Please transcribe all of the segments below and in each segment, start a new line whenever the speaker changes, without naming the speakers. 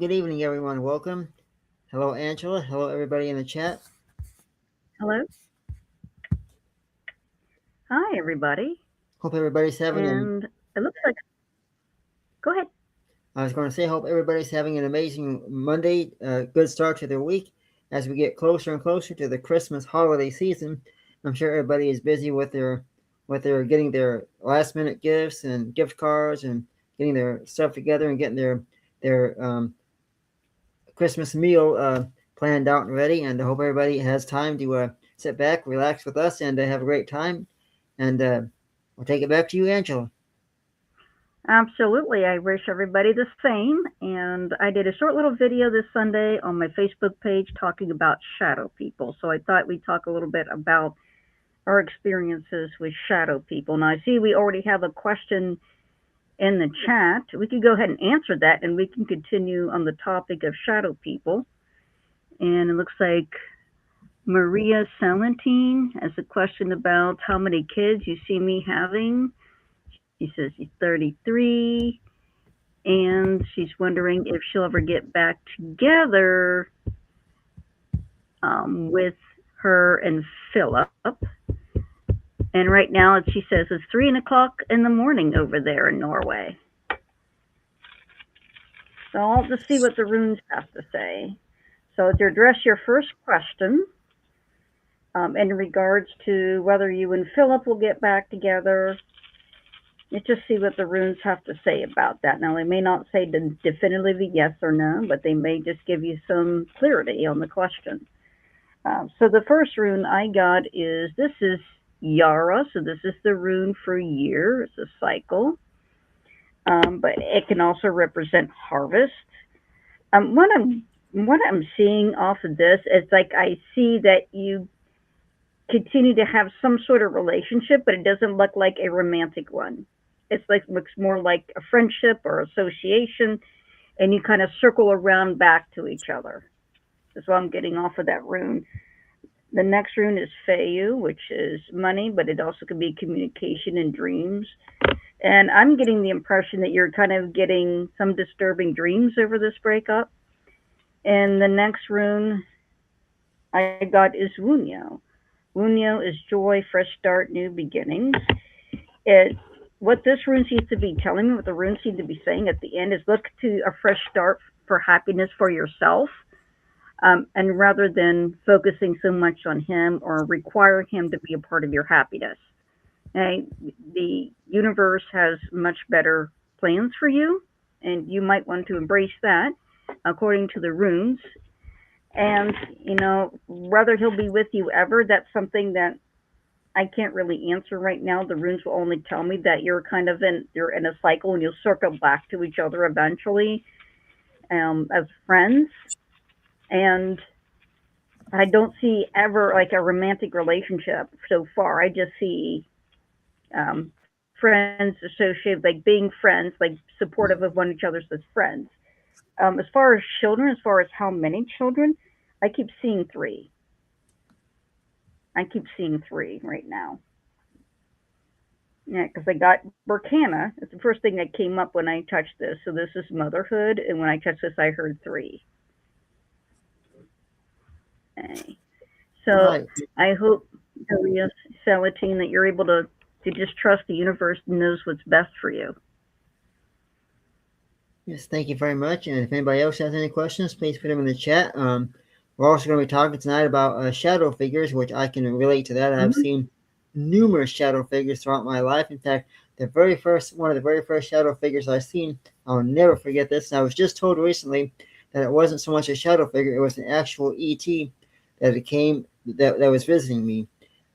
good evening, everyone. Welcome. Hello, Angela. Hello, everybody in the chat.
Hello. Hi, everybody.
Hope everybody's having an.
And it looks like, go ahead.
I was going to say, hope everybody's having an amazing Monday. Good start to their week as we get closer and closer to the Christmas holiday season. I'm sure everybody is busy with their getting their last minute gifts and gift cards and getting their stuff together and getting their Christmas meal planned out and ready. And I hope everybody has time to sit back, relax with us, and have a great time. And we'll take it back to you, Angela.
Absolutely. I wish everybody the same. And I did a short little video this Sunday on my Facebook page talking about shadow people. So I thought we'd talk a little bit about our experiences with shadow people. Now, I see we already have a question in the chat. We could go ahead and answer that and we can continue on the topic of shadow people. And it looks like Maria Salentine has a question about how many kids you see me having. She says she's 33 and she's wondering if she'll ever get back together with her and Philip. And right now, she says it's 3:00 in the morning over there in Norway. So I'll just see what the runes have to say. So to address your first question, in regards to whether you and Philip will get back together, let's just see what the runes have to say about that. Now, they may not say definitively yes or no, but they may just give you some clarity on the question. So the first rune I got is, this is Yara, so this is the rune for year. It's a cycle. But it can also represent harvest. What I'm seeing off of this is like I see that you continue to have some sort of relationship, but it doesn't look like a romantic one. It's like looks more like a friendship or association, and you kind of circle around back to each other. That's what I'm getting off of that rune. The next rune is Feyu, which is money, but it also can be communication and dreams. And I'm getting the impression that you're kind of getting some disturbing dreams over this breakup. And the next rune I got is Wunyo. Wunyo is joy, fresh start, new beginnings. What this rune seems to be telling me, what the runes seem to be saying at the end, is look to a fresh start for happiness for yourself. And rather than focusing so much on him or requiring him to be a part of your happiness. Okay? The universe has much better plans for you, and you might want to embrace that according to the runes. And, whether he'll be with you ever, that's something that I can't really answer right now. The runes will only tell me that you're you're in a cycle and you'll circle back to each other eventually as friends. And I don't see ever like a romantic relationship so far. I just see friends associated, like being friends, like supportive of one another as friends. As far as children, as far as how many children, I keep seeing three. I keep seeing three right now. Yeah, because I got Burkana. It's the first thing that came up when I touched this. So this is motherhood, and when I touched this, I heard three. Okay. So
Right.
I hope, Maria Salatine, that you're able to just trust the universe knows what's best for you.
Yes, thank you very much. And if anybody else has any questions, please put them in the chat. We're also going to be talking tonight about shadow figures, which I can relate to that. I've seen numerous shadow figures throughout my life. In fact, one of the very first shadow figures I've seen, I'll never forget this. And I was just told recently that it wasn't so much a shadow figure; it was an actual ET that was visiting me.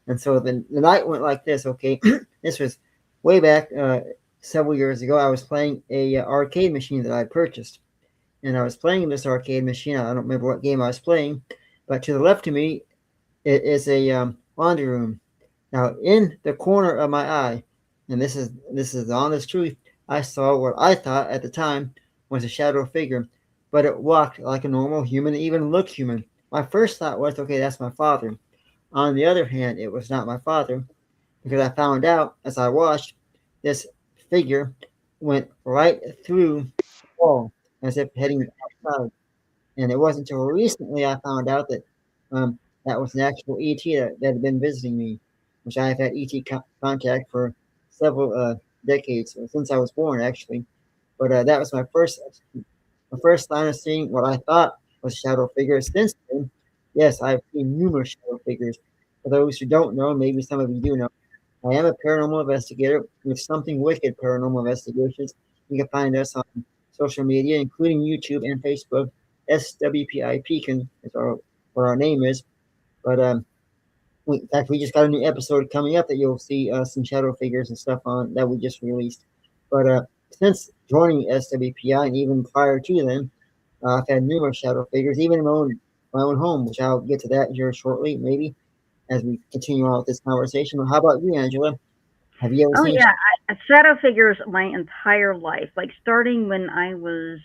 And so the night went like this. Okay, this was way back several years ago. I was playing a arcade machine that I purchased, and I was playing this arcade machine. I don't remember what game I was playing, but to the left of me is a laundry room. Now, in the corner of my eye, and this is the honest truth, I saw what I thought at the time was a shadow figure, but it walked like a normal human, it even looked human. My first thought was, okay, that's my father. On the other hand, it was not my father, because I found out as I watched, this figure went right through the wall as if heading cloud. And it wasn't until recently I found out that that was an actual ET that had been visiting me, which I have had ET contact for several decades, since I was born, actually. But that was my first sign of seeing what I thought was shadow figures. Since then, yes, I've seen numerous shadow figures. For those who don't know, maybe some of you do know, I am a paranormal investigator with Something Wicked Paranormal Investigations. You can find us on social media, including YouTube and Facebook. SWPIP is what our name is. But in fact, we just got a new episode coming up that you'll see some shadow figures and stuff on that we just released. But since joining SWPI and even prior to then, I've had numerous shadow figures, even in my own home, which I'll get to that here shortly, maybe as we continue on with this conversation. How about you, Angela? Have you ever
Oh
seen?
yeah, shadow figures my entire life, like starting when I was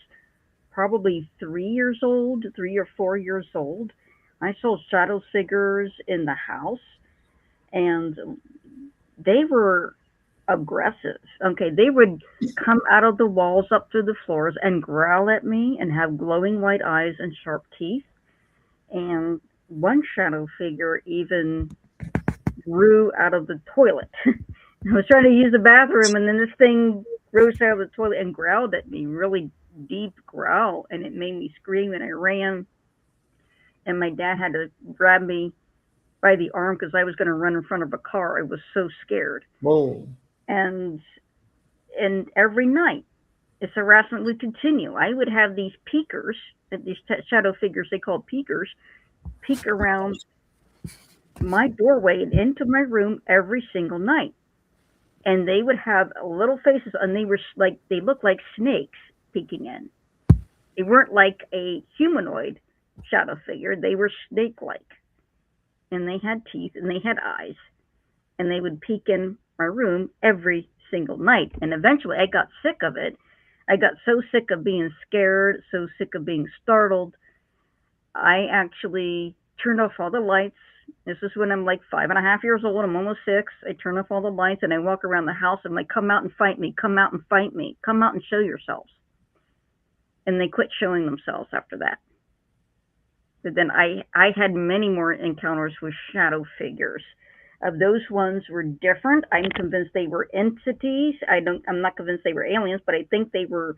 probably 3 years old, 3 or 4 years old. I saw shadow figures in the house, and they were aggressive. Okay, they would come out of the walls up through the floors and growl at me and have glowing white eyes and sharp teeth. And one shadow figure even grew out of the toilet. I was trying to use the bathroom, and then this thing rose out of the toilet and growled at me, really deep growl, and it made me scream. And I ran, and my dad had to grab me by the arm because I was going to run in front of a car. I was so scared.
Whoa,
And every night, this harassment would continue. I would have these peekers, these shadow figures they called peekers, peek around my doorway and into my room every single night. And they would have little faces, and they looked like snakes peeking in. They weren't like a humanoid shadow figure; they were snake-like, and they had teeth and they had eyes, and they would peek in my room every single night. And eventually, I got sick of it. I got so sick of being scared, so sick of being startled. I actually turned off all the lights. This is when I'm like 5.5 years old. I'm almost 6. I turn off all the lights and I walk around the house. I'm like, come out and fight me. Come out and fight me. Come out and show yourselves. And they quit showing themselves after that. But then I had many more encounters with shadow figures. Those ones were different. I'm convinced they were entities. I'm not convinced they were aliens, but I think they were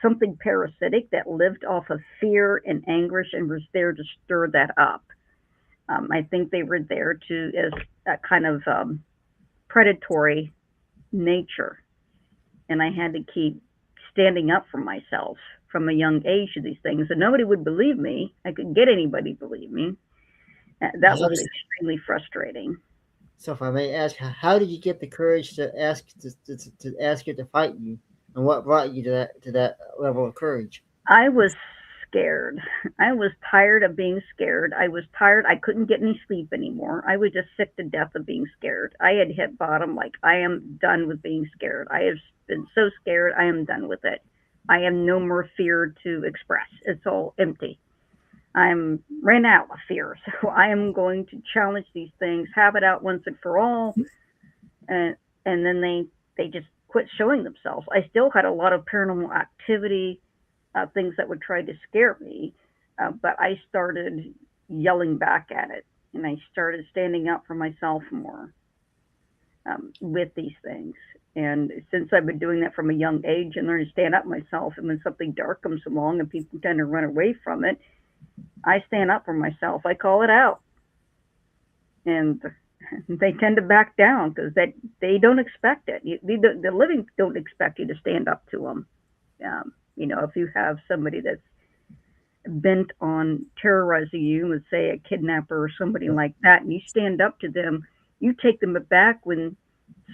something parasitic that lived off of fear and anguish and was there to stir that up. I think they were there as a kind of predatory nature, and I had to keep standing up for myself from a young age to these things, and nobody would believe me. I couldn't get anybody to believe me. That was extremely frustrating.
So, if I may ask, how did you get the courage to ask it to fight you, and what brought you to that level of courage?
I was scared. I was tired of being scared. I was tired. I couldn't get any sleep anymore. I was just sick to death of being scared. I had hit bottom. Like, I am done with being scared. I have been so scared. I am done with it. I have no more fear to express. It's all empty. I'm ran out of fear. So I am going to challenge these things, have it out once and for all. And then they just quit showing themselves. I still had a lot of paranormal activity, things that would try to scare me, but I started yelling back at it, and I started standing up for myself more with these things. And since I've been doing that from a young age and learning to stand up myself, and when something dark comes along and people tend to run away from it, I stand up for myself. I call it out, and they tend to back down because they don't expect it. The living don't expect you to stand up to them. If you have somebody that's bent on terrorizing you, let's say a kidnapper or somebody like that, and you stand up to them, you take them aback when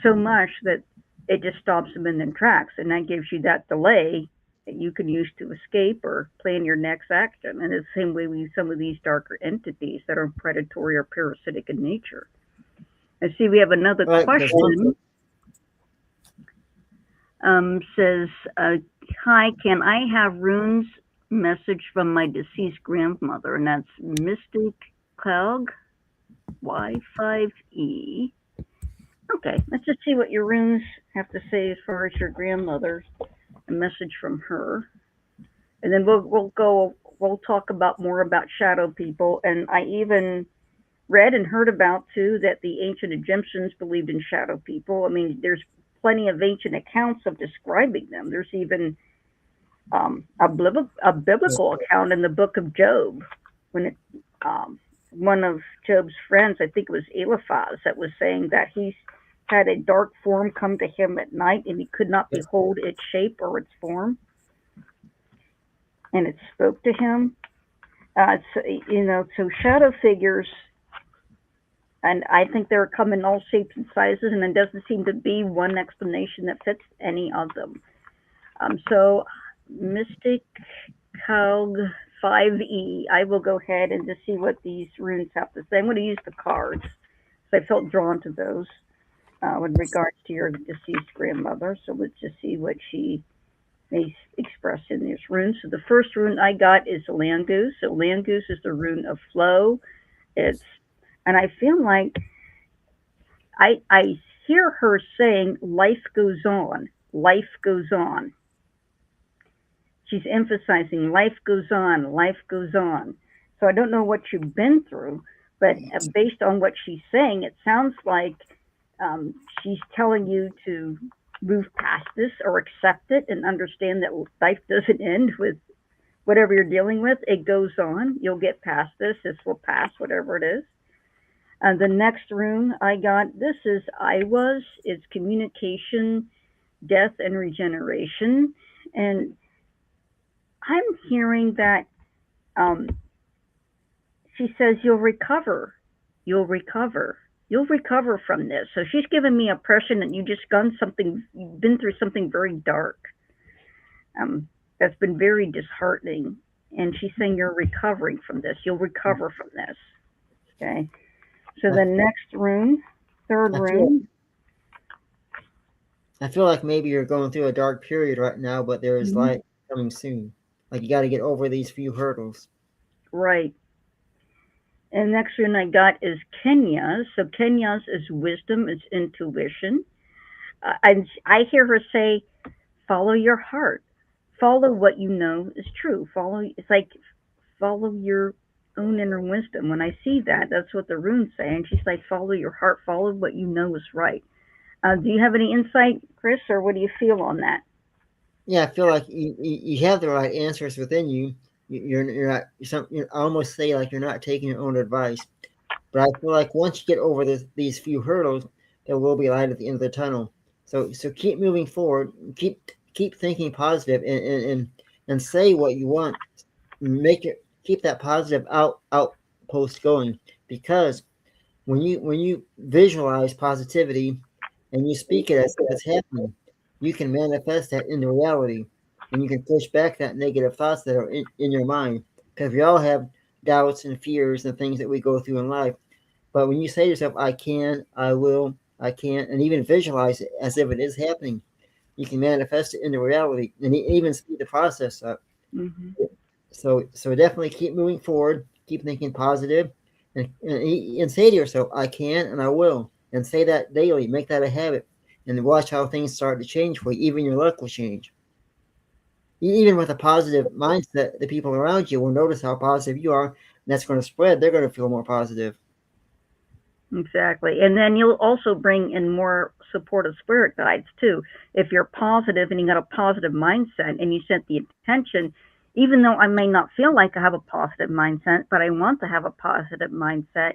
so much that it just stops them in their tracks, and that gives you that delay that you can use to escape or plan your next action. And it's the same way with some of these darker entities that are predatory or parasitic in nature. I see we have another question. Says, hi, can I have Rune's message from my deceased grandmother? And that's Mystic Cog Y5E. Okay, let's just see what your runes have to say as far as your grandmother. A message from her. And then we'll talk about more about shadow people. And I even read and heard about too that the ancient Egyptians believed in shadow people. I mean, there's plenty of ancient accounts of describing them. There's even a biblical account in the book of Job when one of Job's friends, I think it was Eliphaz, that was saying that he had a dark form come to him at night and he could not
Yes.
behold its shape or its form, and it spoke to him. So, so shadow figures, and I think they're come in all shapes and sizes, and there doesn't seem to be one explanation that fits any of them. So, Mystic Cog 5E, I will go ahead and just see what these runes have to say. I'm going to use the cards, so I felt drawn to those with regards to your deceased grandmother. So let's just see what she may express in these runes. So the first rune I got is Land Goose. So Land Goose is the rune of flow. It's, and I feel like I hear her saying life goes on, life goes on. She's emphasizing life goes on, life goes on. So I don't know what you've been through, but based on what she's saying, it sounds like she's telling you to move past this or accept it and understand that life doesn't end with whatever you're dealing with. It goes on. You'll get past this. This will pass, whatever it is. And the next rune I got, this is I was. It's communication, death, and regeneration. And I'm hearing that um, she says you'll recover, you'll recover, you'll recover from this. So she's given me a impression that you've been through something very dark. Um, that's been very disheartening. And she's saying you're recovering from this. You'll recover from this. Okay. So
I,
the next rune, third
I feel
rune.
I feel like maybe you're going through a dark period right now, but there is
Mhm.
light coming soon. Like you got to get over these few hurdles.
Right. And next rune I got is Kenya's. So Kenya's is wisdom, it's intuition. I hear her say, follow your heart. Follow what you know is true. It's like follow your own inner wisdom. When I see that, that's what the rune's saying. She's like, follow your heart, follow what you know is right. Do you have any insight, Chris, or what do you feel on that?
Yeah, I feel like you have the right answers within you. You're not. I almost say like you're not taking your own advice. But I feel like once you get over these few hurdles, there will be light at the end of the tunnel. So keep moving forward. Keep thinking positive and say what you want. Make it keep that positive outpost going because when you visualize positivity and you speak it as if it's happening, you can manifest that into reality, and you can push back that negative thoughts that are in your mind. Because we all have doubts and fears and things that we go through in life. But when you say to yourself, I can, I will, I can, and even visualize it as if it is happening, you can manifest it into reality and even speed the process up.
Mm-hmm.
So definitely keep moving forward, keep thinking positive, and say to yourself, I can and I will. And say that daily, make that a habit, and watch how things start to change for you. Even your luck will change. Even with a positive mindset, the people around you will notice how positive you are, and that's going to spread. They're going to feel more positive.
Exactly. And then you'll also bring in more supportive spirit guides too. If you're positive and you got a positive mindset and you set the intention, even though I may not feel like I have a positive mindset, but I want to have a positive mindset,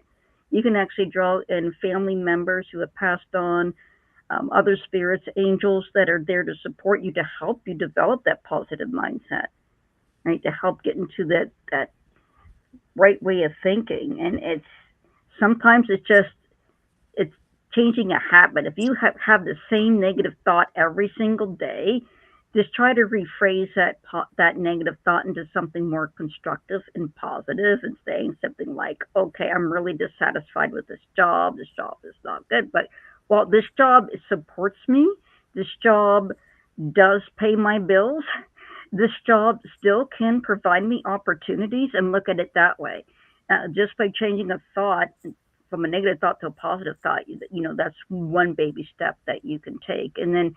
you can actually draw in family members who have passed on, other spirits, angels that are there to support you to help you develop that positive mindset, right? To help get into that right way of thinking. And sometimes it's changing a habit. If you have the same negative thought every single day, just try to rephrase that negative thought into something more constructive and positive, and saying something like, "Okay, I'm really dissatisfied with this job. This job is not good, but while this job supports me, this job does pay my bills. This job still can provide me opportunities," and look at it that way. Just by changing a thought from a negative thought to a positive thought, that's one baby step that you can take. And then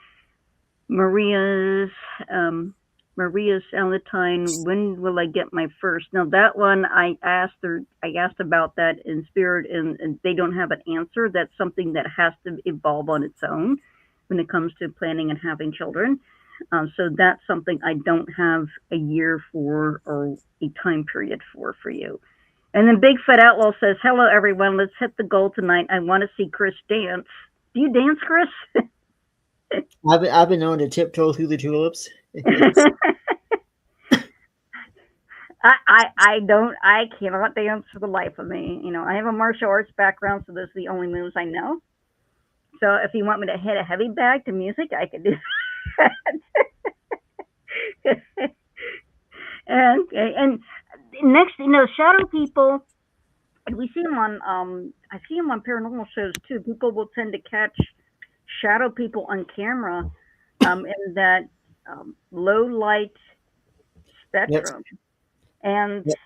Maria's, um, Maria Salatine, when will I get my first? Now that one I asked about that in spirit, and they don't have an answer. That's something that has to evolve on its own when it comes to planning and having children. So that's something I don't have a year for or a time period for you. And then Big Fat Outlaw says, "Hello everyone, let's hit the goal tonight. I want to see Chris dance. Do you dance, Chris?"
I've been known to tiptoe through the tulips.
I cannot dance for the life of me. You know, I have a martial arts background, so those are the only moves I know. So if you want me to hit a heavy bag to music, I could do that. and next, shadow people, and we see them on I see them on paranormal shows too. People will tend to catch shadow people on camera in that low light spectrum. Yep. And yep.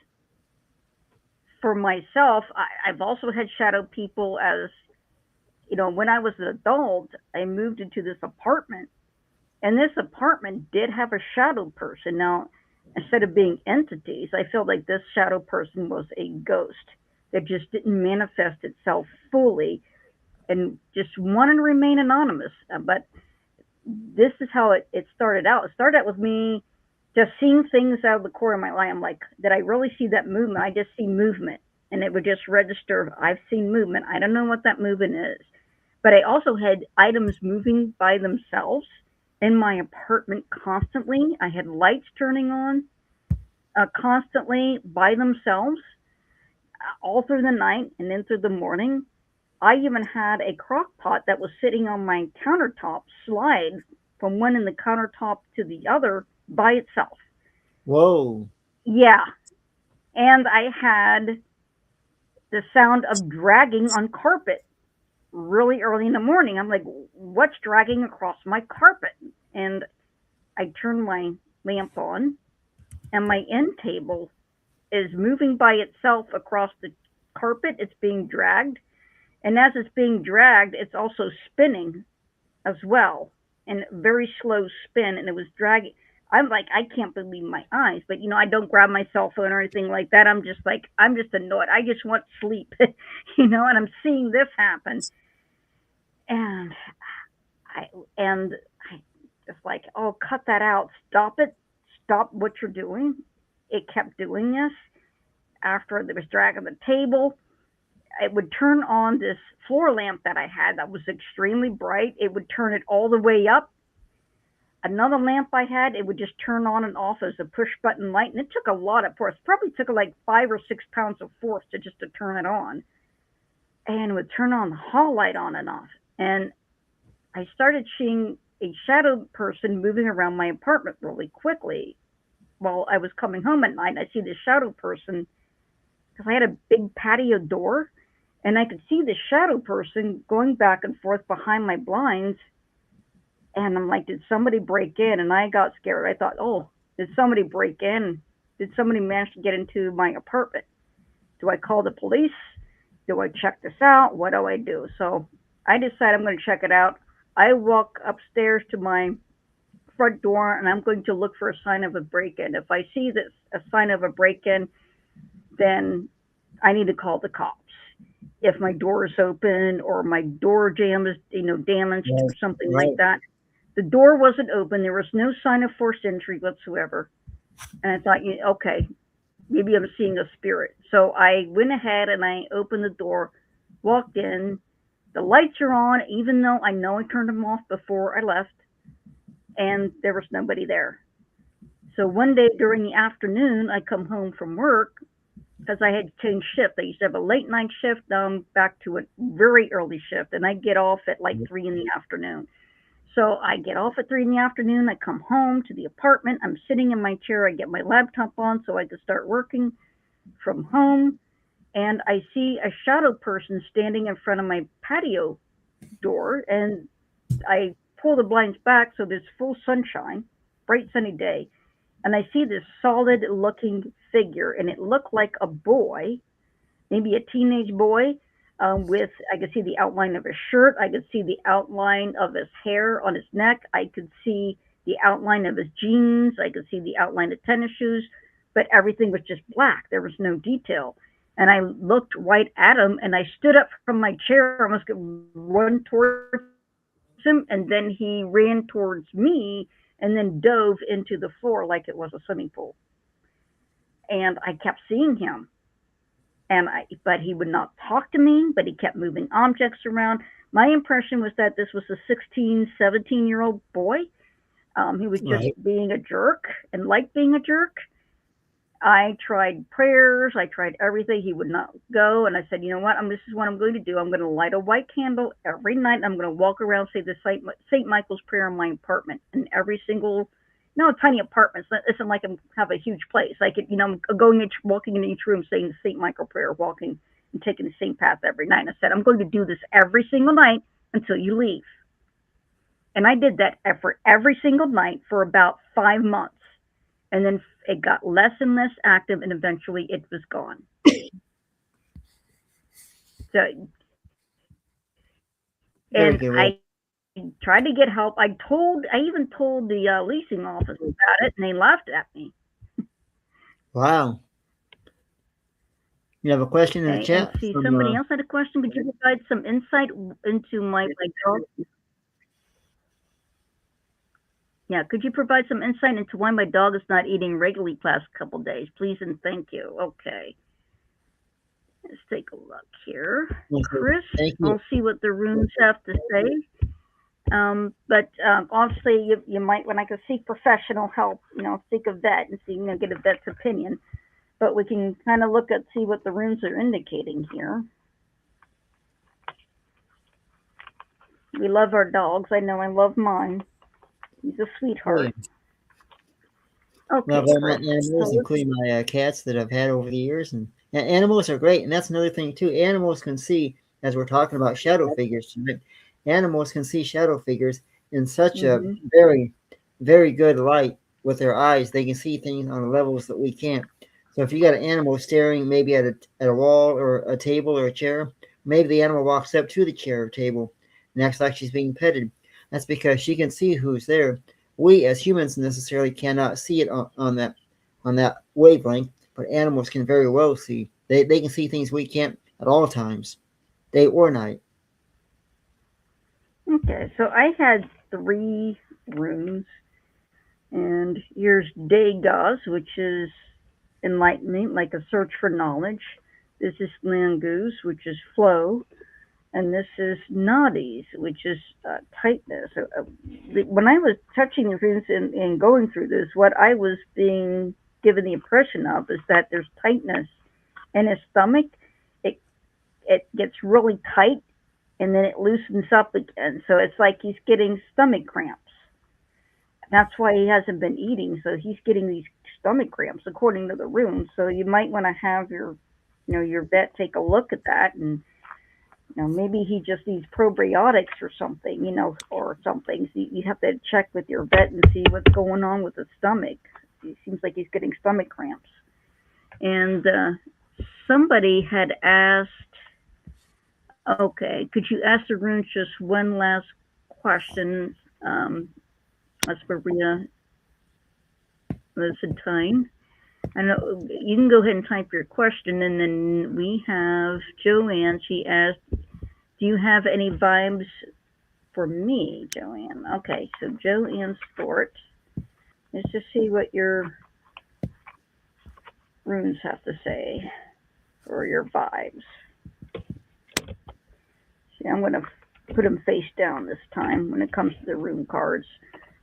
For myself, I've also had shadow people as, when I was an adult, I moved into this apartment, and this apartment did have a shadow person. Now, instead of being entities, I felt like this shadow person was a ghost that just didn't manifest itself fully and just wanted to remain anonymous. But this is how it started out. It started out with me just seeing things out of the corner of my eye. I'm like, did I really see that movement? I just see movement, and it would just register, I've seen movement. I don't know what that movement is. But I also had items moving by themselves in my apartment constantly. I had lights turning on constantly by themselves all through the night and then through the morning. I even had a crock pot that was sitting on my countertop slide from one in the countertop to the other by itself.
Whoa.
Yeah. And I had the sound of dragging on carpet really early in the morning. I'm like, what's dragging across my carpet? And I turn my lamp on, and my end table is moving by itself across the carpet. It's being dragged. And as it's being dragged, it's also spinning as well, and very slow spin. And it was dragging. I'm like, I can't believe my eyes. But, I don't grab my cell phone or anything like that. I'm just annoyed. I just want sleep, and I'm seeing this happen. And I just like, oh, cut that out. Stop it. Stop what you're doing. It kept doing this. After there was dragging the table, it would turn on this floor lamp that I had that was extremely bright. It would turn it all the way up. Another lamp I had, it would just turn on and off as a push button light. And it took a lot of force. Probably took like 5 or 6 pounds of force to turn it on. And it would turn on the hall light on and off. And I started seeing a shadow person moving around my apartment really quickly. While I was coming home at night, I see this shadow person, because I had a big patio door, and I could see the shadow person going back and forth behind my blinds. And I'm like, did somebody break in? And I got scared. I thought, oh, did somebody break in? Did somebody manage to get into my apartment? Do I call the police? Do I check this out? What do I do? So I decided I'm going to check it out. I walk upstairs to my front door, and I'm going to look for a sign of a break-in. If I see a sign of a break-in, then I need to call the cops. If my door is open or my door jam is, damaged or something like that. The door wasn't open. There was no sign of forced entry whatsoever. And I thought, okay, maybe I'm seeing a spirit. So I went ahead and I opened the door, walked in. The lights are on, even though I know I turned them off before I left. And there was nobody there. So one day during the afternoon, I come home from work because I had changed shift. I used to have a late night shift. Now I'm back to a very early shift, and I get off at like 3 in the afternoon. So I get off at 3 in the afternoon. I come home to the apartment. I'm sitting in my chair. I get my laptop on so I can start working from home. And I see a shadow person standing in front of my patio door. And I pull the blinds back so there's full sunshine, bright sunny day. And I see this solid looking figure, and it looked like a boy, maybe a teenage boy, I could see the outline of his shirt. I could see the outline of his hair on his neck. I could see the outline of his jeans. I could see the outline of tennis shoes, but everything was just black. There was no detail. And I looked right at him, and I stood up from my chair, almost run towards him, and then he ran towards me and then dove into the floor like it was a swimming pool. And I kept seeing him. But he would not talk to me, but he kept moving objects around. My impression was that this was a 16, 17-year-old boy. He was just
Right.
being a jerk and liked being a jerk. I tried prayers. I tried everything. He would not go. And I said, you know what? This is what I'm going to do. I'm going to light a white candle every night. And I'm going to walk around, say the St. Michael's prayer in my apartment. And every single, no, tiny apartment. It isn't like I have a huge place. I could, I'm walking in each room saying the St. Michael prayer, walking and taking the same path every night. And I said, I'm going to do this every single night until you leave. And I did that for every single night for about 5 months. And then it got less and less active, and eventually it was gone. So,
Very
and
good.
I tried to get help. I even told the leasing office about it, and they laughed at me.
Wow. You have a question in the
Okay, and
chat
see,
from
somebody else had a question. Could you provide some insight into my dog? Yeah, could you provide some insight into why my dog is not eating regularly past couple days, please and thank you. Okay. Let's take a look here. Chris,
Thank you.
I'll see what the runes have to say. But obviously, you might, when I can seek professional help, seek a vet and see, get a vet's opinion. But we can kind of look at, see what the runes are indicating here. We love our dogs. I know I love mine. He's a sweetheart. Okay.
Love all my animals, including my cats that I've had over the years. And animals are great. And that's another thing, too. Animals can see, as we're talking about shadow figures tonight, animals can see shadow figures in such a very, very good light with their eyes. They can see things on levels that we can't. So if you got an animal staring maybe at a wall or a table or a chair, maybe the animal walks up to the chair or table and acts like she's being petted. That's because she can see who's there. We as humans necessarily cannot see it on that wavelength, but animals can very well see. They can see things we can't at all times, day or night.
Okay, so I had 3 runes, and here's Degas, which is enlightenment, like a search for knowledge. This is Langoose, which is flow, and this is Nadis, which is tightness. When I was touching the runes and going through this, what I was being given the impression of is that there's tightness in his stomach. It gets really tight, and then it loosens up again. So it's like he's getting stomach cramps. That's why he hasn't been eating. So he's getting these stomach cramps, according to the runes. So you might want to have your vet take a look at that, and maybe he just needs probiotics or something, or something. So you have to check with your vet and see what's going on with his stomach. It seems like he's getting stomach cramps. And somebody had asked, okay, could you ask the runes just one last question? That's Maria Lissentine. I know you can go ahead and type your question, and then we have Joanne. She asked, "Do you have any vibes for me, Joanne?" Okay, so Joanne Stort. Let's just see what your runes have to say for your vibes. See, I'm going to put them face down this time when it comes to the rune cards.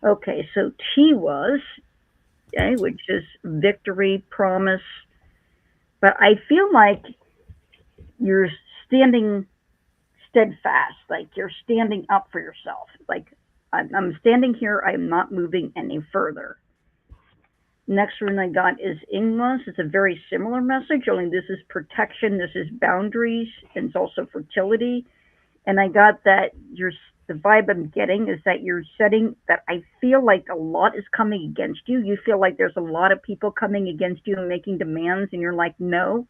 Okay, so T was, okay, which is victory, promise. But I feel like you're standing steadfast, like you're standing up for yourself. Like, I'm standing here, I'm not moving any further. Next rune I got is Ingmas. It's a very similar message, only this is protection, this is boundaries, and it's also fertility. And I got that the vibe I'm getting is that you're setting that I feel like a lot is coming against you. You feel like there's a lot of people coming against you and making demands, and you're like, no.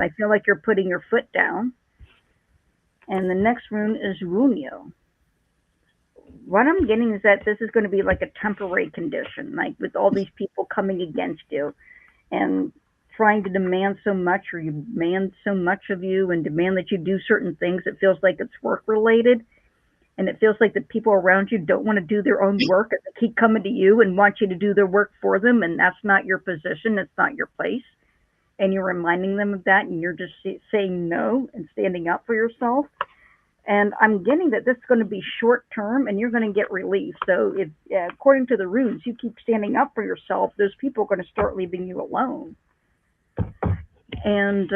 I feel like you're putting your foot down. And the next rune is Runio. what I'm getting is that this is going to be like a temporary condition, like with all these people coming against you and trying to demand so much, or you demand so much of you and demand that you do certain things. It feels like it's work related, and it feels like the people around you don't want to do their own work, and they keep coming to you and want you to do their work for them, and that's not your position, it's not your place, and you're reminding them of that, and you're just saying no and standing up for yourself. And I'm getting that this is going to be short term, and you're going to get relief. So, if according to the runes, you keep standing up for yourself, those people are going to start leaving you alone. And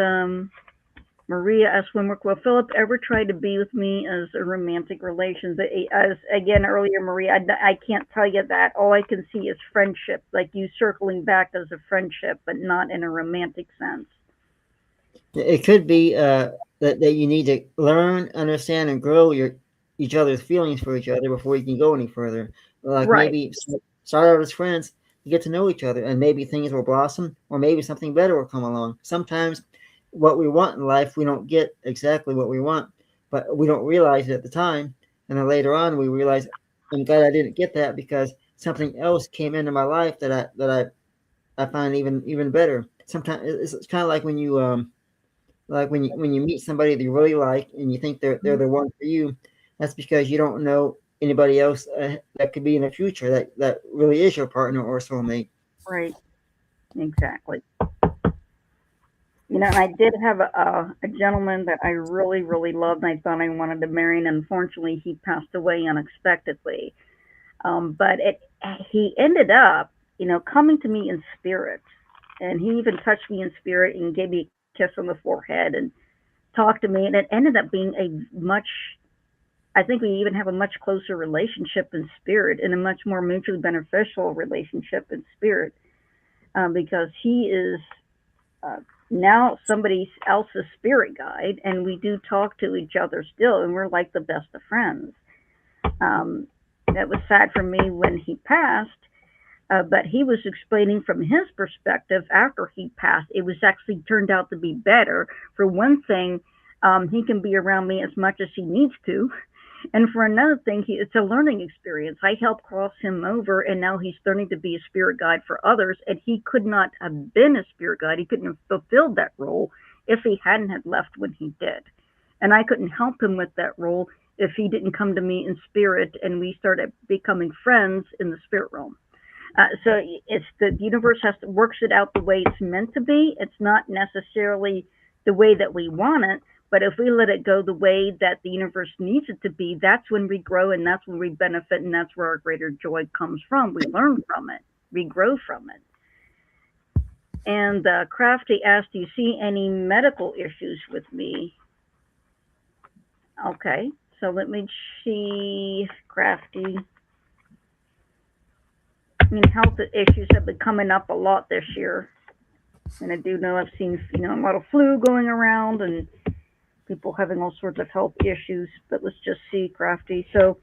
Maria asked Winwick, will Philip ever try to be with me as a romantic relation? As again earlier, Maria, I can't tell you that. All I can see is friendship, like you circling back as a friendship, but not in a romantic sense.
It could be that you need to learn, understand, and grow each other's feelings for each other before you can go any further. Like
Right.
maybe start out as friends, you get to know each other, and maybe things will blossom, or maybe something better will come along. Sometimes what we want in life, we don't get exactly what we want, but we don't realize it at the time, and then later on we realize, I'm glad I didn't get that because something else came into my life that I find even better. Sometimes it's kind of like when you meet somebody that you really like and you think they're the one for you. That's because you don't know anybody else that could be in the future that really is your partner or soulmate.
Right. Exactly. You know, and I did have a gentleman that I really, really loved, and I thought I wanted to marry, and unfortunately, he passed away unexpectedly. But he ended up, coming to me in spirit, and he even touched me in spirit and gave me a kiss on the forehead and talked to me, and it ended up being I think we even have a much closer relationship in spirit and a much more mutually beneficial relationship in spirit, because he is uh, now somebody else's spirit guide, and we do talk to each other still, and we're like the best of friends. That was sad for me when he passed, but he was explaining from his perspective after he passed, it was actually turned out to be better. For one thing, he can be around me as much as he needs to. And for another thing, it's a learning experience. I helped cross him over, and now he's learning to be a spirit guide for others. And he could not have been a spirit guide. He couldn't have fulfilled that role if he hadn't had left when he did. And I couldn't help him with that role if he didn't come to me in spirit and we started becoming friends in the spirit realm. So it's the universe works it out the way it's meant to be. It's not necessarily the way that we want it, but if we let it go the way that the universe needs it to be, that's when we grow and that's when we benefit and that's where our greater joy comes from. We learn from it, we grow from it. And Crafty asked, do you see any medical issues with me? Okay, so let me see, Crafty. I mean, health issues have been coming up a lot this year. And I do know I've seen, a lot of flu going around and people having all sorts of health issues. But let's just see, Crafty. So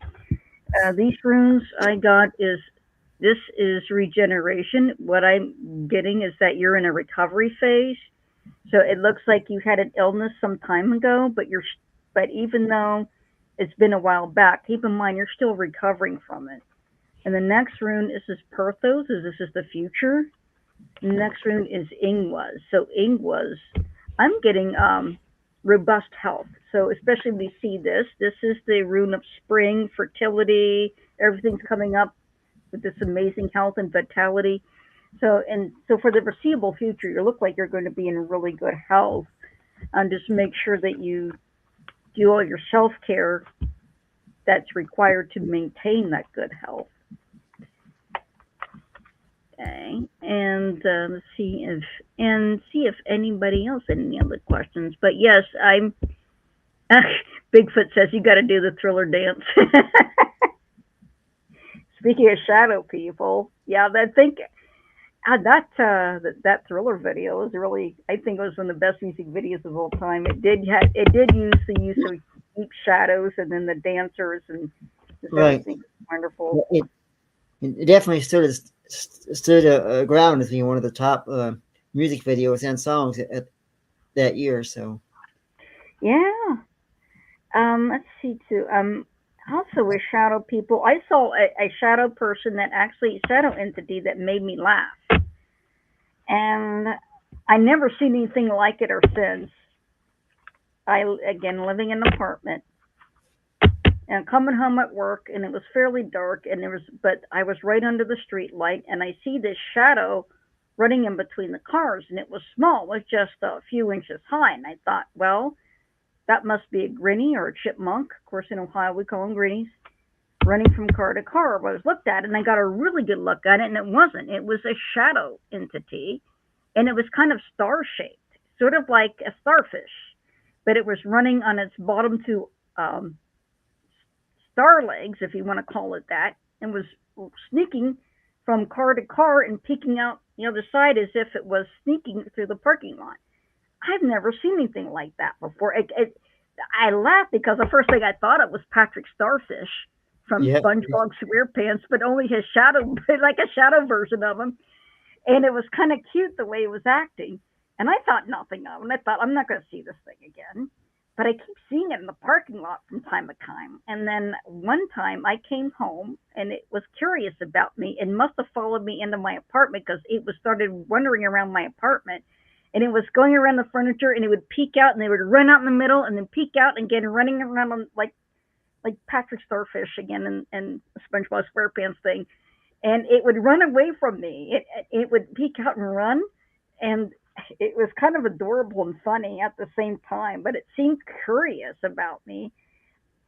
these runes I got this is regeneration. What I'm getting is that you're in a recovery phase. So it looks like you had an illness some time ago, but even though it's been a while back, keep in mind you're still recovering from it. And the next rune is Perthos, this is the future. The next rune is Ingwas. So Ingwas, I'm getting robust health. So especially when we see this is the rune of spring, fertility, everything's coming up with this amazing health and vitality. So for the foreseeable future, you look like you're going to be in really good health. And just make sure that you do all your self care that's required to maintain that good health. Okay, and let's see if anybody else had any other questions. But yes, I'm. Bigfoot says you got to do the Thriller dance. Speaking of shadow people, yeah, that Thriller video was really. I think it was one of the best music videos of all time. It did use the use of deep shadows and then the dancers and
Right.
everything wonderful.
It definitely stood ground as being one of the top music videos and songs at that year. So
yeah. Let's see too. Also with shadow people, I saw a shadow person that actually shadow entity that made me laugh, and I never seen anything like it or since. I again living in an apartment and coming home at work, and it was fairly dark, and but I was right under the street light, and I see this shadow running in between the cars, and it was small, it was just a few inches high, and I thought, well, that must be a grinny or a chipmunk. Of course, in Ohio we call them grinnies, running from car to car. I was looked at, and I got a really good look at it, and it wasn't. It was a shadow entity, and it was kind of star shaped, sort of like a starfish, but it was running on its bottom two star legs, if you want to call it that, and was sneaking from car to car and peeking out the other side as if it was sneaking through the parking lot. I've never seen anything like that before. I laughed because the first thing I thought of was Patrick Starfish from
Yeah.
SpongeBob SquarePants, but only his shadow, like a shadow version of him. And it was kind of cute the way it was acting. And I thought nothing of it. And I thought, I'm not going to see this thing again. But I keep seeing it in the parking lot from time to time. And then one time I came home and it was curious about me and must have followed me into my apartment because it was started wandering around my apartment. And it was going around the furniture and it would peek out and they would run out in the middle and then peek out and again running around like Patrick Starfish again and SpongeBob SquarePants thing. And it would run away from me. It would peek out and run. And it was kind of adorable and funny at the same time, but it seemed curious about me.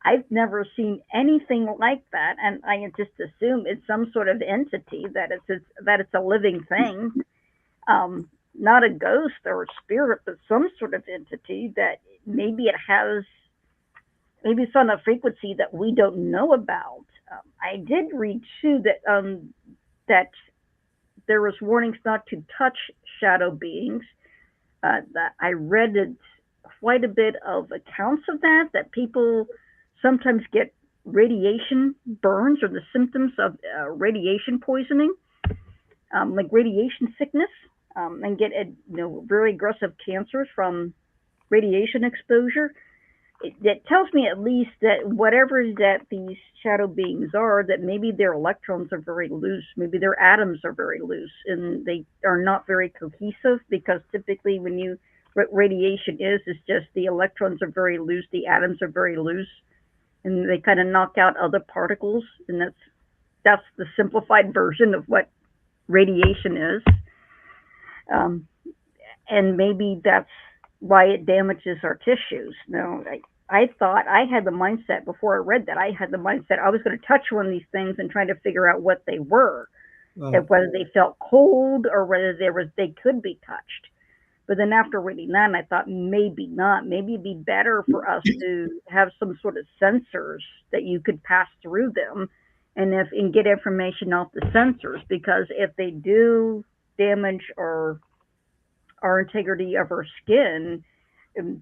I've never seen anything like that, and I just assume it's some sort of entity that it's a living thing, not a ghost or a spirit, but some sort of entity that maybe it's on a frequency that we don't know about. I did read too that there was warnings not to touch shadow beings. That I read quite a bit of accounts of that people sometimes get radiation burns or the symptoms of radiation poisoning, like radiation sickness, and get very aggressive cancers from radiation exposure. It tells me at least that whatever that these shadow beings are, that maybe their electrons are very loose, maybe their atoms are very loose, and they are not very cohesive because typically when radiation is just the electrons are very loose, the atoms are very loose, and they kind of knock out other particles, and that's the simplified version of what radiation is, and maybe that's why it damages our tissues. Now, I thought I had the mindset before I read that. I had the mindset I was going to touch one of these things and try to figure out what they were, whether they felt cold or whether they could be touched. But then after reading that, I thought maybe not. Maybe it'd be better for us to have some sort of sensors that you could pass through them, and get information off the sensors. Because if they do damage our integrity of our skin,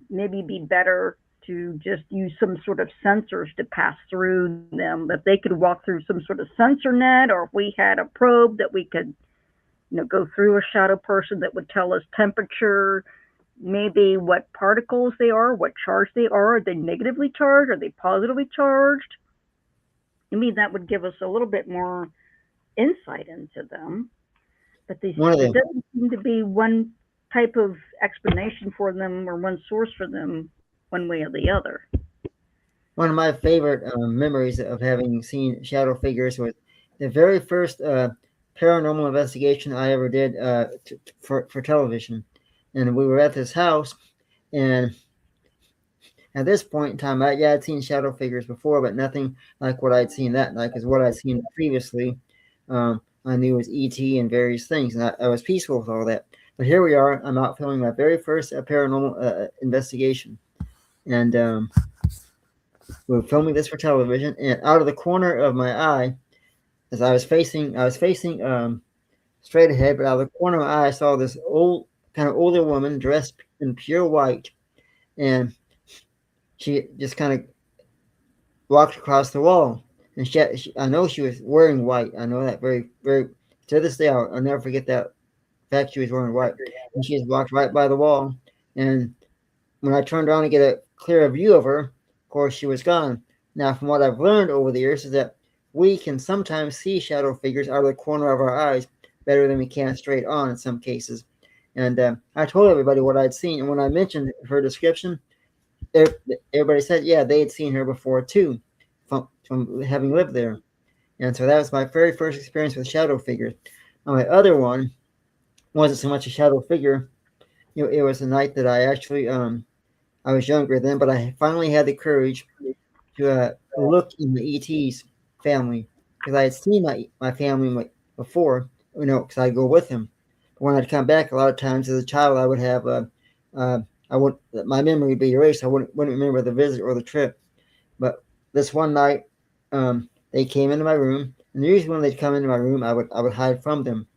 maybe be better to just use some sort of sensors to pass through them. That they could walk through some sort of sensor net, or if we had a probe that we could, go through a shadow person that would tell us temperature, maybe what particles they are, what charge they are. Are they negatively charged? Are they positively charged? Maybe that would give us a little bit more insight into them. But there doesn't seem to be one type of explanation for them or one source for them one way or the other.
One of my favorite memories of having seen shadow figures was the very first paranormal investigation I ever did for television. And we were at this house, and at this point in time, I'd seen shadow figures before, but nothing like what I'd seen that night, because what I'd seen previously, I knew was E.T. and various things, and I was peaceful with all that. But here we are. I'm out filming my very first paranormal investigation, and we were filming this for television. And out of the corner of my eye, as I was facing straight ahead, but out of the corner of my eye, I saw this kind of older woman dressed in pure white, and she just kind of walked across the wall. And I know she was wearing white. I know that very, very. To this day, I'll never forget that fact. She was wearing white, and she just walked right by the wall. And when I turned around to get a clearer view of her, of course, she was gone. Now, from what I've learned over the years is that we can sometimes see shadow figures out of the corner of our eyes better than we can straight on in some cases. And I told everybody what I'd seen, and when I mentioned her description, everybody said, yeah, they had seen her before too, from having lived there. And so that was my very first experience with shadow figures. Now, my other one wasn't so much a shadow figure. It was a night that I actually, I was younger then, but I finally had the courage to look in the ET's family because I had seen my family before, because I'd go with them. But when I'd come back, a lot of times as a child, I would have I would my memory would be erased. I wouldn't remember the visit or the trip. But this one night, they came into my room, and usually when they'd come into my room, I would hide from them.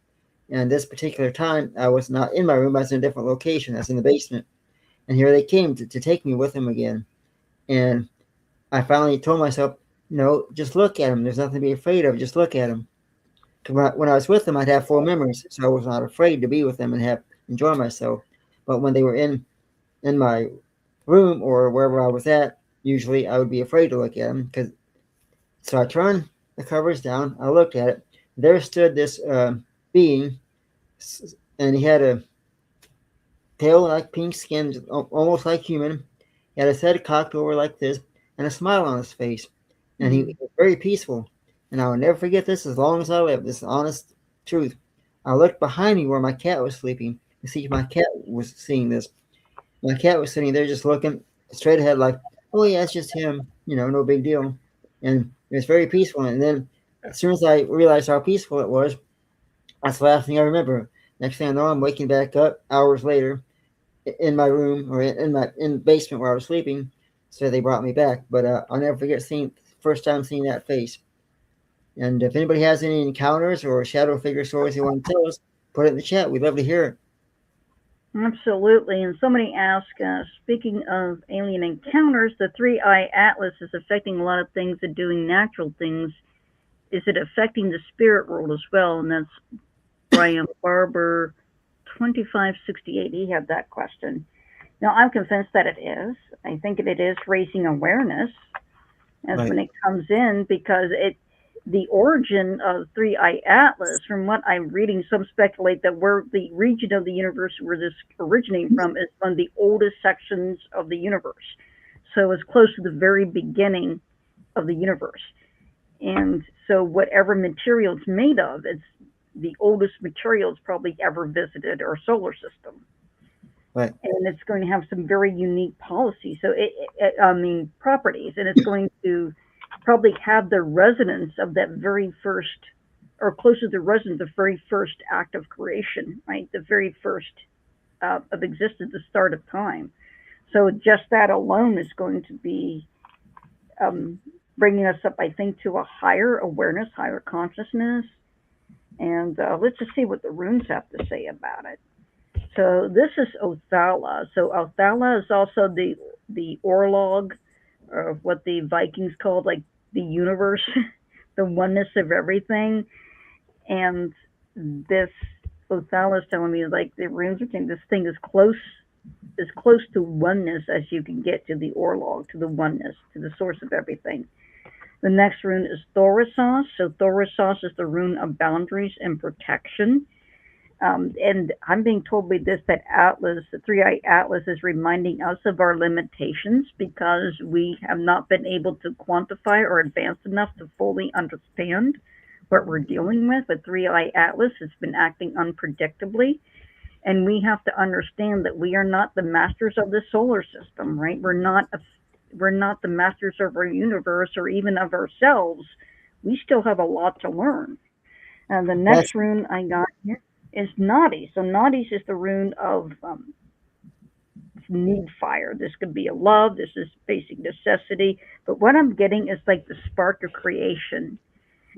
And this particular time, I was not in my room. I was in a different location. I was in the basement. And here they came to take me with them again. And I finally told myself, no, just look at them. There's nothing to be afraid of. Just look at them. Because when I was with them, I'd have full memories, so I was not afraid to be with them and enjoy myself. But when they were in my room or wherever I was at, usually I would be afraid to look at them. So I turned the covers down. I looked at it. There stood this being, and he had a pale, like pink skin, almost like human. He had his head cocked over like this, and a smile on his face. And he was very peaceful. And I will never forget this as long as I live. This is honest truth. I looked behind me where my cat was sleeping to see if my cat was seeing this. My cat was sitting there just looking straight ahead, like, oh yeah, it's just him. No big deal. And it was very peaceful. And then as soon as I realized how peaceful it was, that's the last thing I remember. Next thing I know, I'm waking back up hours later in my room or in the basement where I was sleeping. So they brought me back. But I'll never forget first time seeing that face. And if anybody has any encounters or shadow figure stories they want to tell us, put it in the chat. We'd love to hear it.
Absolutely. And somebody asked, speaking of alien encounters, the 3-eye atlas is affecting a lot of things and doing natural things. Is it affecting the spirit world as well? And that's Brian Barber, 2568. He had that question. Now, I'm convinced that it is. I think it is raising awareness as
Right.
when it comes in, because the origin of 3-eye atlas, from what I'm reading, some speculate that where the region of the universe where this originating from is one of the oldest sections of the universe. So it's close to the very beginning of the universe. And so whatever material it's made of, it's the oldest materials probably ever visited our solar system.
Right.
And it's going to have some very unique policies. So properties, and it's going to probably have the resonance of that very first, or close to the resonance of the very first act of creation, right? The very first of existence, the start of time. So just that alone is going to be bringing us up, I think, to a higher awareness, higher consciousness. And let's just see what the runes have to say about it. So this is Othala. So Othala is also the orlog, or what the Vikings called like the universe, the oneness of everything. And this Othala is telling me like the runes are saying this thing is close to oneness as you can get to the orlog, to the oneness, to the source of everything. The next rune is Thorisos. So Thorisos is the rune of boundaries and protection. And I'm being told by this that Atlas, the 3-eye Atlas, is reminding us of our limitations because we have not been able to quantify or advance enough to fully understand what we're dealing with. The 3-eye Atlas has been acting unpredictably, and we have to understand that we are not the masters of the solar system, right? We're not the masters of our universe or even of ourselves. We still have a lot to learn. And the next rune I got here is Nadis. So Nadis is the rune of need fire. This could be a love. This is basic necessity. But what I'm getting is like the spark of creation.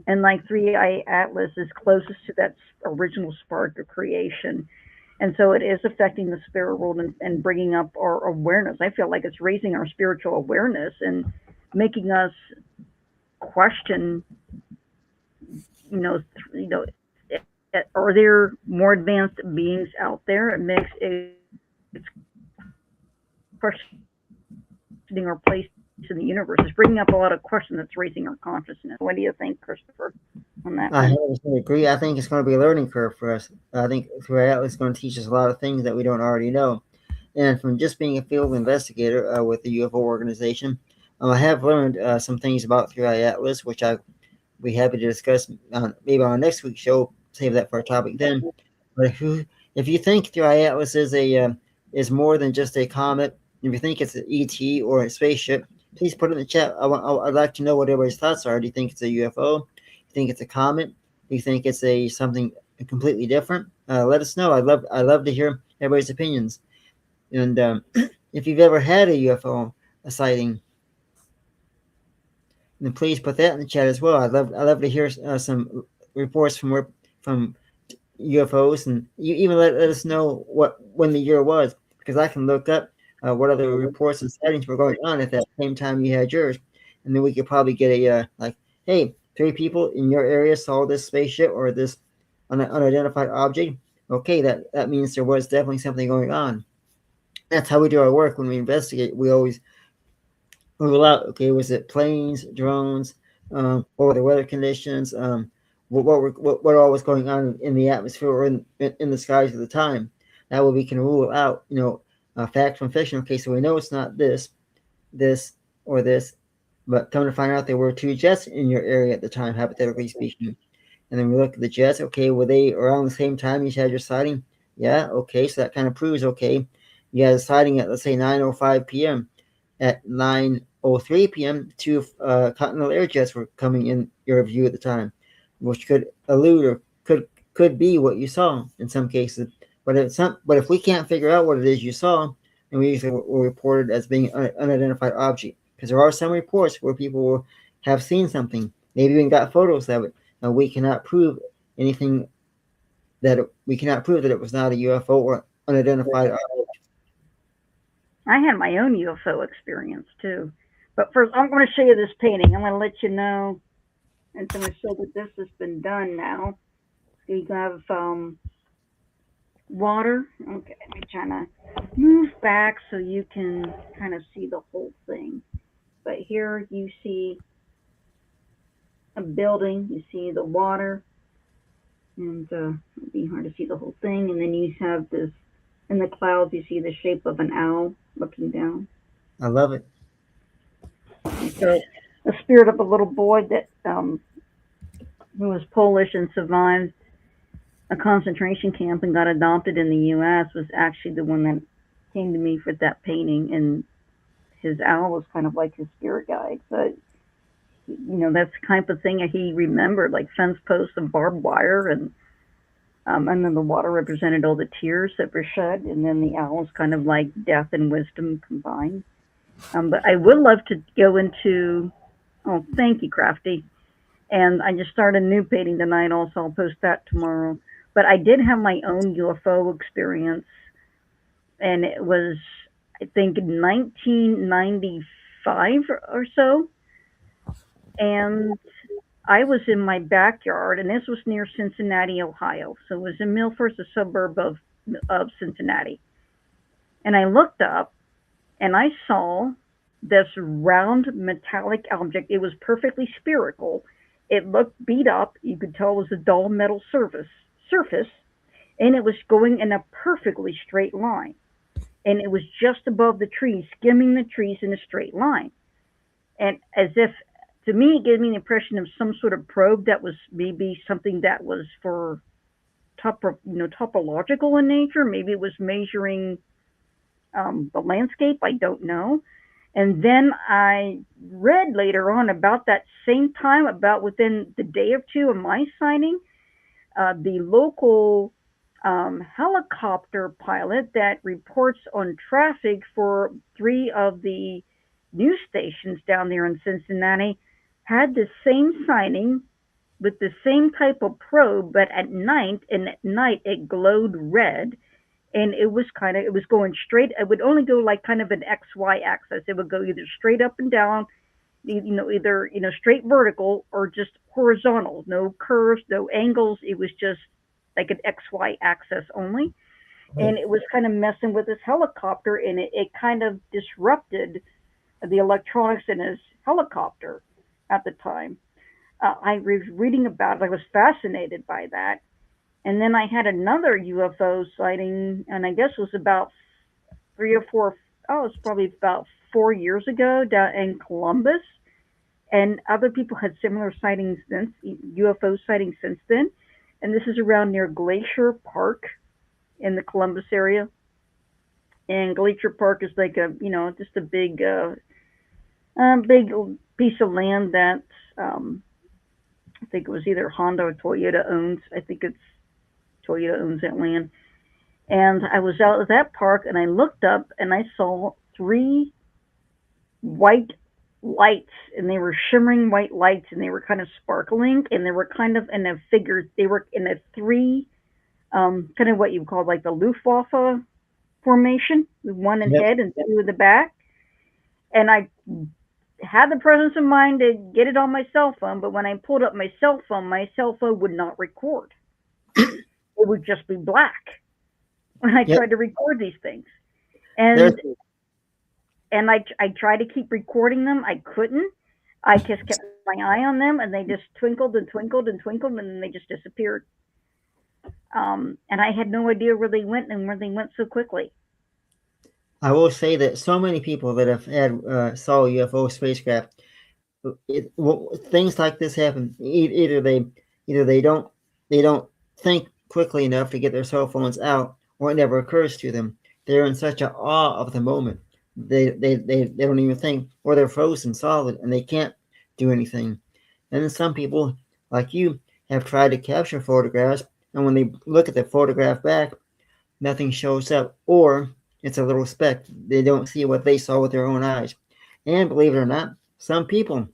And like 3-eye Atlas is closest to that original spark of creation. And so it is affecting the spirit world and bringing up our awareness. I feel like it's raising our spiritual awareness and making us question, are there more advanced beings out there? It's questioning our place in the universe. It's bringing up a lot of questions that's raising our consciousness. What do you think, Christopher, on that
I
one?
100% agree. I think it's going to be a learning curve for us. I think through Atlas, it's going to teach us a lot of things that we don't already know. And from just being a field investigator with the UFO organization, I have learned some things about 3i Atlas, which I be happy to discuss maybe on next week's show. Save that for a topic then. But if you think 3i Atlas is more than just a comet, if you think it's an ET or a spaceship, please put it in the chat. I'd like to know what everybody's thoughts are. Do you think it's a UFO? Do you think it's a comet? Do you think it's something completely different? Let us know. I'd love to hear everybody's opinions. And if you've ever had a UFO sighting, then please put that in the chat as well. I'd love to hear some reports from UFOs, and you even let us know when the year was, because I can look up what other reports and sightings were going on at that same time you had yours, and then we could probably get a like, hey, 3 people in your area saw this spaceship or this unidentified object. Okay, that means there was definitely something going on. That's how we do our work when we investigate. We always rule out, okay, was it planes, drones, what were the weather conditions, what all was going on in the atmosphere or in the skies at the time. That way we can rule out, fact from fiction. Okay, so we know it's not this, or this, but come to find out there were 2 jets in your area at the time, hypothetically speaking. And then we look at the jets. Okay, were they around the same time you had your sighting? Yeah, okay, so that kind of proves, okay, you had a sighting at, let's say, 9:05 p.m. At 9:03 p.m., 2 Continental air jets were coming in your view at the time, which could allude or could be what you saw in some cases. But if we can't figure out what it is you saw, then we usually will report it as being an unidentified object. Because there are some reports where people will have seen something, maybe even got photos of it. Now we cannot prove anything we cannot prove that it was not a UFO or unidentified object.
I had my own UFO experience too. But first, I'm going to show you this painting. I'm going to let you know, and I'm going to show that this has been done now. So you have water. Okay, let me try to move back so you can kind of see the whole thing. But here you see a building, you see the water, and it'll be hard to see the whole thing. And then you have this, in the clouds, you see the shape of an owl looking down.
I love it.
So the spirit of a little boy that who was Polish and survived a concentration camp and got adopted in the U.S. was actually the one that came to me for that painting, and his owl was kind of like his spirit guide. So, that's the kind of thing that he remembered, like fence posts and barbed wire, and then the water represented all the tears that were shed, and then the owl is kind of like death and wisdom combined. But I would love to go into, oh, thank you, Crafty. And I just started a new painting tonight also. I'll post that tomorrow. But I did have my own UFO experience. And it was, I think, 1995 or so. And I was in my backyard, and this was near Cincinnati, Ohio. So it was in Milford, a suburb of Cincinnati. And I looked up, and I saw this round metallic object. It was perfectly spherical. It looked beat up. You could tell it was a dull metal surface, and it was going in a perfectly straight line. And it was just above the trees, skimming the trees in a straight line. And as if, to me, it gave me the impression of some sort of probe that was maybe something that was for topological in nature. Maybe it was measuring the landscape. I don't know. And then I read later on about that same time, about within the day or two of my sighting, the local helicopter pilot that reports on traffic for 3 of the news stations down there in Cincinnati had the same sighting with the same type of probe, but at night, and at night it glowed red. And it was going straight. It would only go like kind of an XY axis. It would go either straight up and down, either straight vertical or just horizontal. No curves, no angles. It was just like an XY axis only. And it was kind of messing with this helicopter, and it kind of disrupted the electronics in his helicopter at the time. I was reading about it. I was fascinated by that. And then I had another UFO sighting, and I guess it was about 3 or 4, oh, it's probably about 4 years ago down in Columbus. And other people had similar sightings since, UFO sightings since then. And this is around near Glacier Park in the Columbus area. And Glacier Park is like a, just a big piece of land that I think it was either Honda or Toyota owns. I think it's Toyota owns that land. And I was out at that park and I looked up and I saw 3 white lights, and they were shimmering white lights, and they were kind of sparkling, and they were kind of in a figure. They were in a 3, kind of what you call like the Luftwaffe formation, with 1 in
Yep.
head and 2 in the back. And I had the presence of mind to get it on my cell phone, but when I pulled up my cell phone would not record. It would just be black when I
Yep.
tried to record these things.
There's
And I tried to keep recording them. I couldn't. I just kept my eye on them, and they just twinkled and twinkled and twinkled, and then they just disappeared. And I had no idea where they went and where they went so quickly.
I will say that so many people that have had saw UFO spacecraft, things like this happen. Either they don't think quickly enough to get their cell phones out, or it never occurs to them. They're in such a awe of the moment. They don't even think, or they're frozen solid and they can't do anything. And then some people, like you, have tried to capture photographs, and when they look at the photograph back, nothing shows up, or it's a little speck. They don't see what they saw with their own eyes. And believe it or not, some people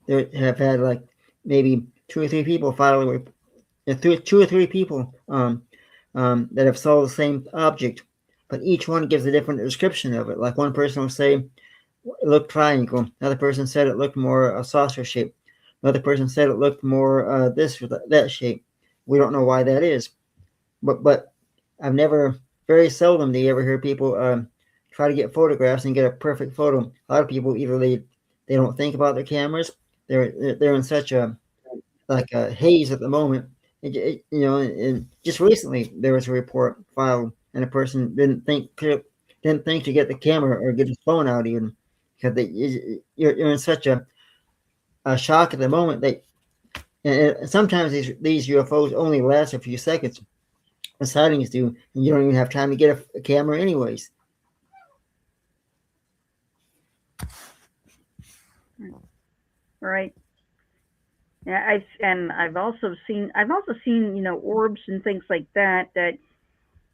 have had like maybe 2 or 3 people file, 2 or 3 people that have saw the same object, but each one gives a different description of it. Like one person will say it looked triangle, another person said it looked more a saucer shape, another person said it looked more this or that shape. We don't know why that is, but I've never, very seldom do you ever hear people try to get photographs and get a perfect photo. A lot of people either they don't think about their cameras. They're in such a haze at the moment. And just recently there was a report filed, and a person didn't think to get the camera or get his phone out even, because you're in such a shock at the moment that. And sometimes these UFOs only last a few seconds. The sightings do, and you don't even have time to get a camera anyways.
Right. Yeah, I've also seen orbs and things like that it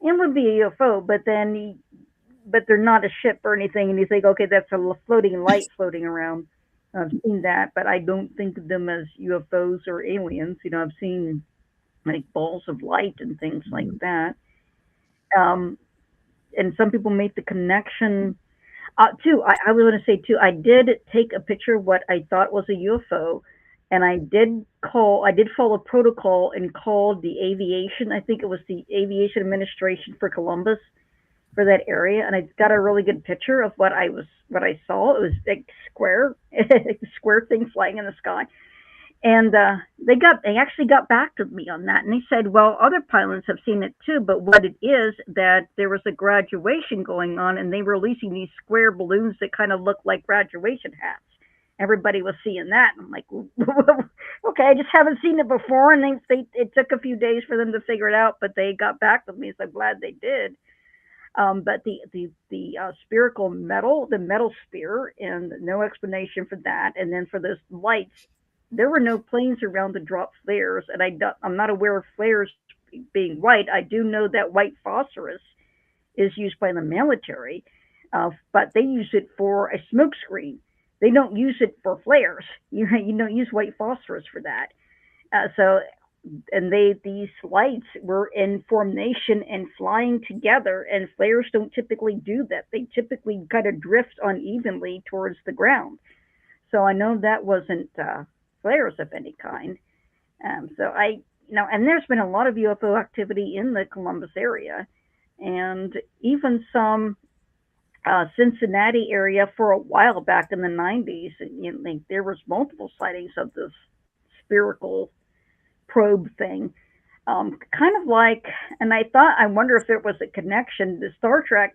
would be a UFO, but they're not a ship or anything, and you think, okay, that's a floating light floating around. I've seen that, but I don't think of them as UFOs or aliens. I've seen like balls of light and things like that. Um, and some people make the connection. Too, I was going to say too, I did take a picture of what I thought was a UFO, and I did follow protocol and called the aviation. I think it was the Aviation Administration for Columbus, for that area, and I got a really good picture of what I saw. It was like square thing flying in the sky. And they actually got back to me on that, and they said, well, other pilots have seen it too, but what it is that there was a graduation going on, and they were releasing these square balloons that kind of look like graduation hats. Everybody was seeing that, and I'm like, okay, I just haven't seen it before, and it took a few days for them to figure it out, but they got back with me, so I'm glad they did. But the spherical metal, the metal sphere, and no explanation for that, and then for those lights, there were no planes around to drop flares, and I'm not aware of flares being white. I do know that white phosphorus is used by the military, but they use it for a smoke screen. They don't use it for flares. You don't use white phosphorus for that. And these lights were in formation and flying together, and flares don't typically do that. They typically kind of drift unevenly towards the ground. So I know that wasn't flares of any kind. And there's been a lot of UFO activity in the Columbus area. and even some Cincinnati area for a while back in the 90s. And like there was multiple sightings of this spherical probe thing. Kind of like, and I wonder if there was a connection to Star Trek,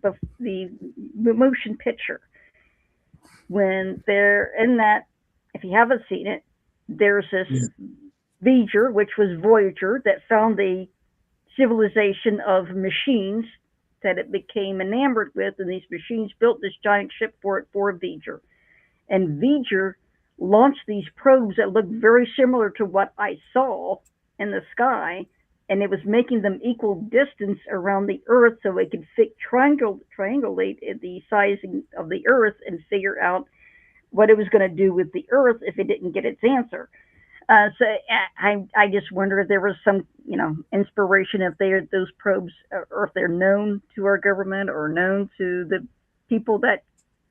the motion picture when they're in that. If you haven't seen it, there's this
Yeah.
Voyager, which was Voyager, that found a civilization of machines that it became enamored with, and these machines built this giant ship for it for Voyager. And Voyager launched these probes that looked very similar to what I saw in the sky, and it was making them equal distance around the Earth so it could triangulate the sizing of the Earth and figure out what it was going to do with the Earth if it didn't get its answer. So I just wonder if there was some inspiration if they those probes or if they're known to our government or known to the people that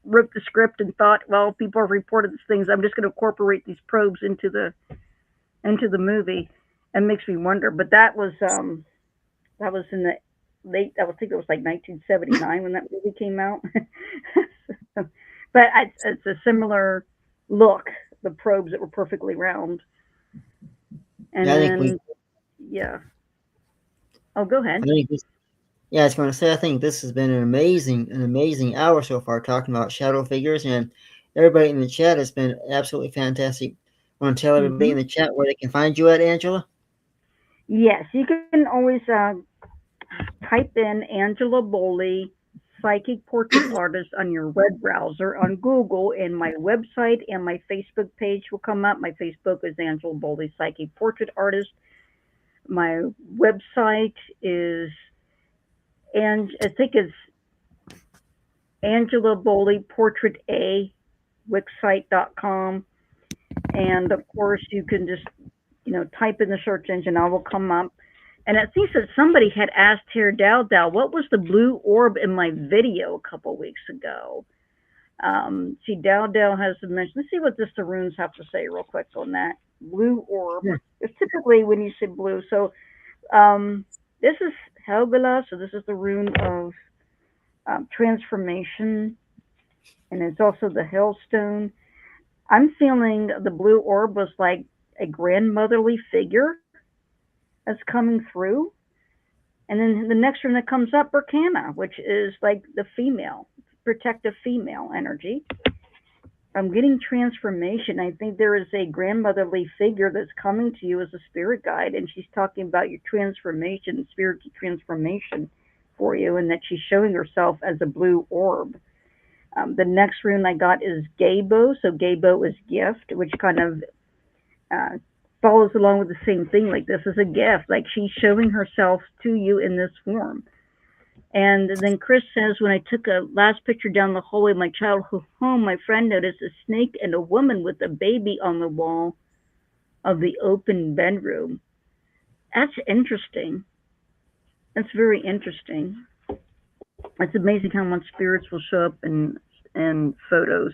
wrote the script and thought, well, people have reported these things. I'm just going to incorporate these probes into the movie, and makes me wonder. But that was in the late. I would think it was like 1979 when that movie came out. But it's a similar look. The probes that were perfectly round, and
Yeah, I think we.
then yeah. Oh, go
I
ahead.
think this. Yeah, I was going to say. I think this has been an amazing hour so far talking about shadow figures, and everybody in the chat has been absolutely fantastic. Want to tell everybody
Hmm.
in the chat where they can find you at, Angela?
Yes, you can always type in Angela Boley, psychic portrait artist on your web browser on Google, and my website and my Facebook page will come up. My Facebook is Angela Boley, psychic portrait artist. My website is, and I think it's Angela Boley Portrait A, wixsite.com. And of course, you can just type in the search engine, I will come up. And it seems that somebody had asked here, Dow, what was the blue orb in my video a couple weeks ago? See, Dow has mentioned. Let's see what the runes have to say real quick on that. Blue orb.
Yeah.
It's typically when you say blue. So this is Helgala. So this is the rune of transformation. And it's also the hailstone. I'm feeling the blue orb was like a grandmotherly figure that's coming through. And then the next one that comes up, Berkana, which is like the female, protective female energy. I'm getting transformation. I think there is a grandmotherly figure that's coming to you as a spirit guide, and she's talking about your transformation, spiritual transformation for you, and that she's showing herself as a blue orb. The next rune I got is Gabo. So Gabo is gift, which kind of uh, follows along with the same thing. Like this is a gift. Like she's showing herself to you in this form. And then Chris says, when I took a last picture down the hallway of my childhood home, my friend noticed a snake and a woman with a baby on the wall of the open bedroom. That's interesting. That's very interesting. It's amazing how much spirits will show up in photos.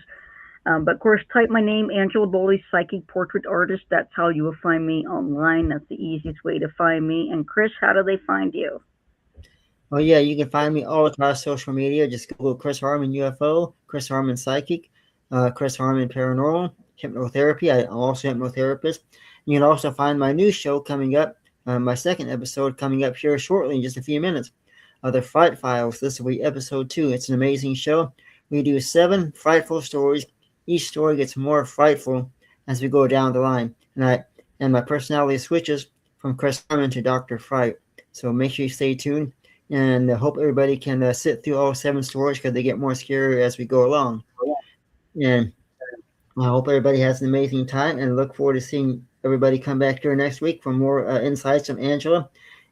But of course, type my name, Angela Boley, psychic portrait artist. That's how you will find me online. That's the easiest way to find me. And Chris, how do they find you?
Oh yeah, you can find me all across social media. Just Google Chris Harmon UFO, Chris Harmon Psychic, Chris Harmon Paranormal, Hypnotherapy. I'm also a hypnotherapist. You can also find my new show coming up, my second episode coming up here shortly in just a few minutes. The Fright Files. This will be episode 2. It's an amazing show. We do 7 frightful stories. Each story gets more frightful as we go down the line. And my personality switches from Chris Harmon to Dr. Fright. So make sure you stay tuned. And I hope everybody can sit through all 7 stories because they get more scary as we go along. And I hope everybody has an amazing time and look forward to seeing everybody come back here next week for more insights from Angela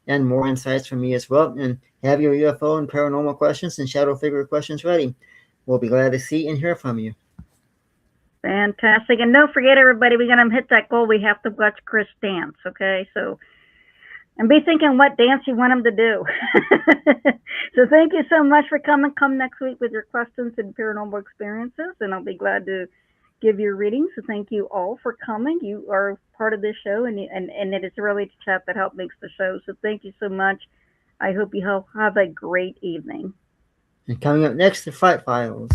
and more insights from me as well. And have your UFO and paranormal questions and shadow figure questions ready. We'll be glad to see and hear from you.
Fantastic. And don't forget, everybody, we're going to hit that goal. We have to watch Chris dance, okay? So, and be thinking what dance you want him to do. So thank you so much for coming. Come next week with your questions and paranormal experiences, and I'll be glad to give you a reading. So thank you all for coming. You are part of this show, and it is really the chat that helped makes the show. So thank you so much. I hope you have a great evening.
And coming up next, the Fight Files.